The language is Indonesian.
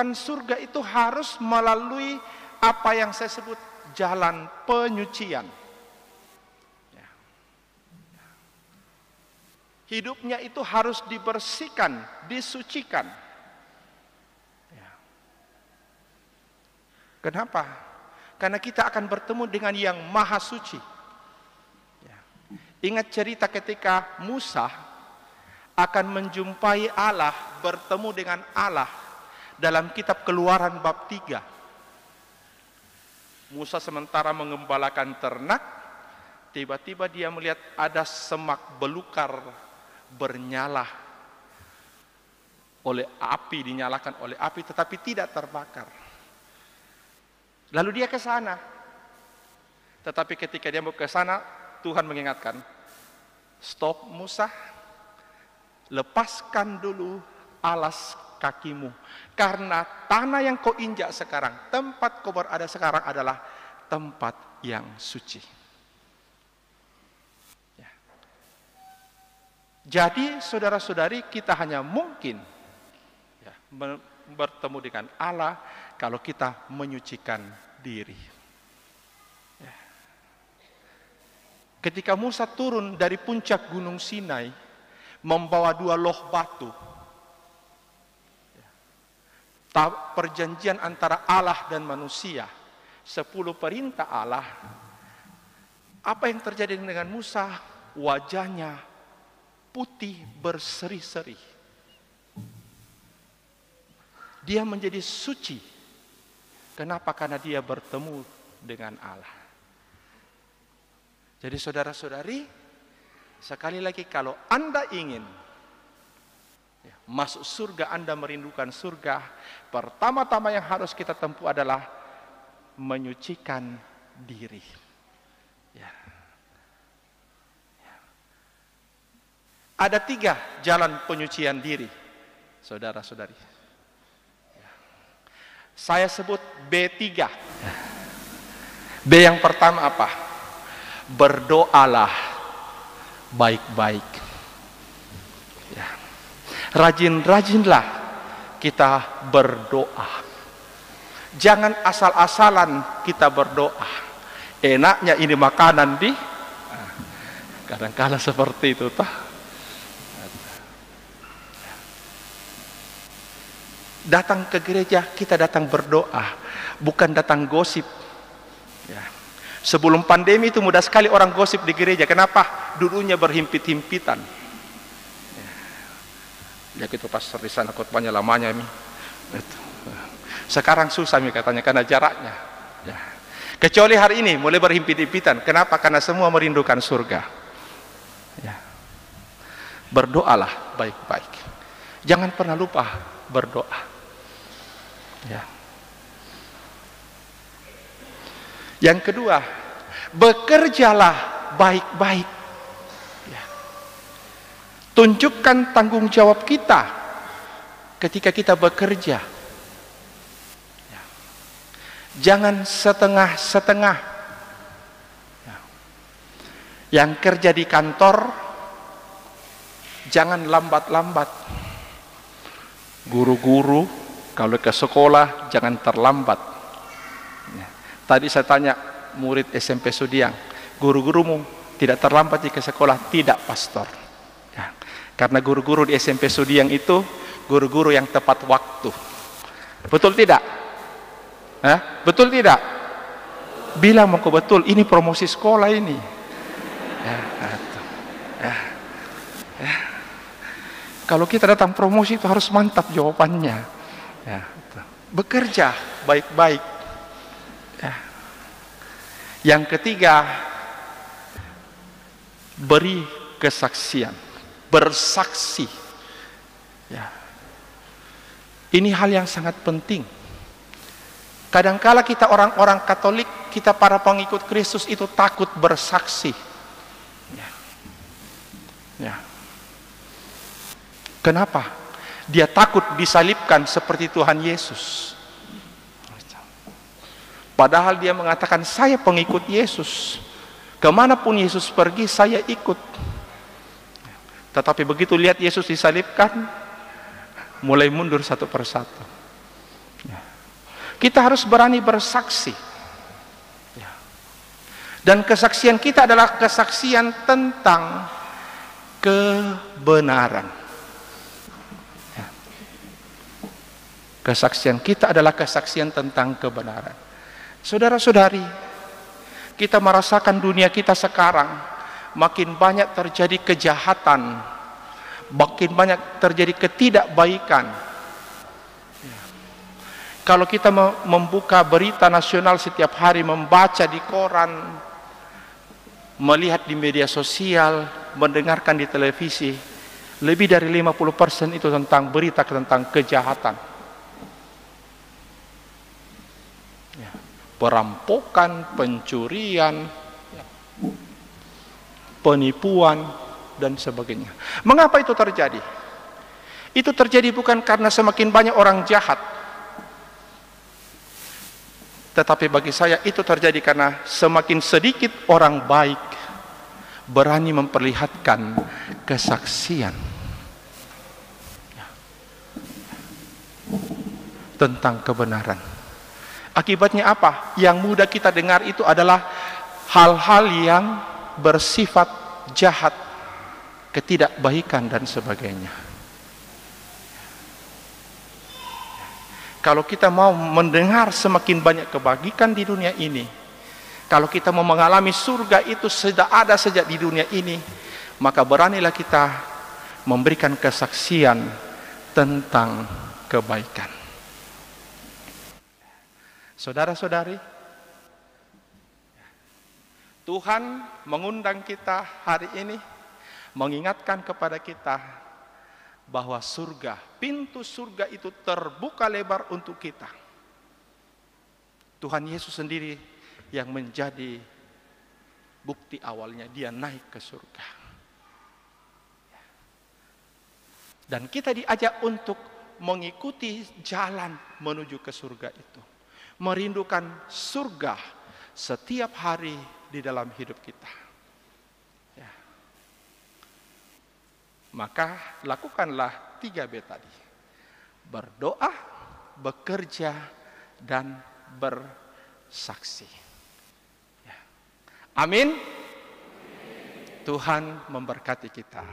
menyucikan surga itu harus melalui apa yang saya sebut jalan penyucian. Ya. Hidupnya itu harus dibersihkan, disucikan. Ya. Kenapa? Karena kita akan bertemu dengan yang maha suci. Ya. Ingat cerita ketika Musa akan menjumpai Allah, bertemu dengan Allah dalam kitab Keluaran bab 3. Musa sementara mengembalakan ternak, tiba-tiba dia melihat ada semak belukar bernyala oleh api, dinyalakan oleh api tetapi tidak terbakar. Lalu dia ke sana. Tetapi ketika dia mau ke sana, Tuhan mengingatkan, "Stop Musa, lepaskan dulu alas kakimu, karena tanah yang kau injak sekarang, tempat kau berada sekarang adalah tempat yang suci." Ya. Jadi saudara-saudari, kita hanya mungkin ya, bertemu dengan Allah kalau kita menyucikan diri. Ya. Ketika Musa turun dari puncak Gunung Sinai membawa 2 loh batu, perjanjian antara Allah dan manusia, 10 perintah Allah. Apa yang terjadi dengan Musa? Wajahnya putih berseri-seri. Dia menjadi suci. Kenapa? Karena dia bertemu dengan Allah. Jadi saudara-saudari, sekali lagi, kalau Anda ingin masuk surga, Anda merindukan surga, pertama-tama yang harus kita tempuh adalah menyucikan diri. Ya. Ya. Ada 3 jalan penyucian diri, saudara-saudari. Ya. Saya sebut B3. B yang pertama apa? Berdoalah baik-baik. Ya. Rajin-rajinlah kita berdoa. Jangan asal-asalan kita berdoa. Enaknya ini makanan di, kadang-kadang seperti itu toh. Datang ke gereja, kita datang berdoa, bukan datang gosip. Ya. Sebelum pandemi itu mudah sekali orang gosip di gereja. Kenapa? Dulunya berhimpit-himpitan. Ya gitu, pastor di sana khotbahnya lamanya mi. Sekarang susah mi katanya karena jaraknya. Ya. Kecuali hari ini mulai berhimpit-himpitan. Kenapa? Karena semua merindukan surga. Ya. Berdoalah baik-baik. Jangan pernah lupa berdoa. Ya. Yang kedua, bekerjalah baik-baik. Ya. Tunjukkan tanggung jawab kita ketika kita bekerja. Ya. Jangan setengah-setengah. Ya. Yang kerja di kantor, jangan lambat-lambat. Guru-guru kalau ke sekolah jangan terlambat. Ya. Tadi saya tanya murid SMP Sudiang, guru-gurumu tidak terlambat ke sekolah? Tidak, pastor. Ya. Karena guru-guru di SMP Sudiang itu guru-guru yang tepat waktu. Betul tidak? Hah? Betul tidak? Bilang mau betul, ini promosi sekolah ini. Ya, ya. Ya. Kalau kita datang promosi itu harus mantap jawabannya. Ya. Bekerja baik-baik. Ya. Yang ketiga, beri kesaksian, bersaksi. Ya. Ini hal yang sangat penting. Kadangkala kita orang-orang Katolik, kita para pengikut Kristus itu takut bersaksi. Ya. Ya. Kenapa? Dia takut disalibkan seperti Tuhan Yesus. Padahal dia mengatakan, saya pengikut Yesus. Kemanapun Yesus pergi, saya ikut. Tetapi begitu lihat Yesus disalibkan, mulai mundur satu persatu. Kita harus berani bersaksi. Ya. Dan kesaksian kita adalah kesaksian tentang kebenaran. Ya. Kesaksian kita adalah kesaksian tentang kebenaran. Saudara-saudari, kita merasakan dunia kita sekarang makin banyak terjadi kejahatan, makin banyak terjadi ketidakbaikan. Kalau kita membuka berita nasional setiap hari, membaca di koran, melihat di media sosial, mendengarkan di televisi, lebih dari 50% itu tentang berita tentang kejahatan. Perampokan, pencurian, penipuan, dan sebagainya. Mengapa itu terjadi? Itu terjadi bukan karena semakin banyak orang jahat, tetapi bagi saya itu terjadi karena semakin sedikit orang baik berani memperlihatkan kesaksian tentang kebenaran. Akibatnya apa? Yang mudah kita dengar itu adalah hal-hal yang bersifat jahat, ketidakbaikan, dan sebagainya. Kalau kita mau mendengar semakin banyak kebajikan di dunia ini, kalau kita mau mengalami surga itu sudah ada sejak di dunia ini, maka beranilah kita memberikan kesaksian tentang kebaikan. Saudara-saudari, Tuhan mengundang kita hari ini, mengingatkan kepada kita bahwa surga, pintu surga itu terbuka lebar untuk kita. Tuhan Yesus sendiri yang menjadi bukti awalnya, dia naik ke surga. Dan kita diajak untuk mengikuti jalan menuju ke surga itu. Merindukan surga setiap hari di dalam hidup kita. Ya. Maka lakukanlah 3B tadi. Berdoa, bekerja, dan bersaksi. Ya. Amin. Tuhan memberkati kita.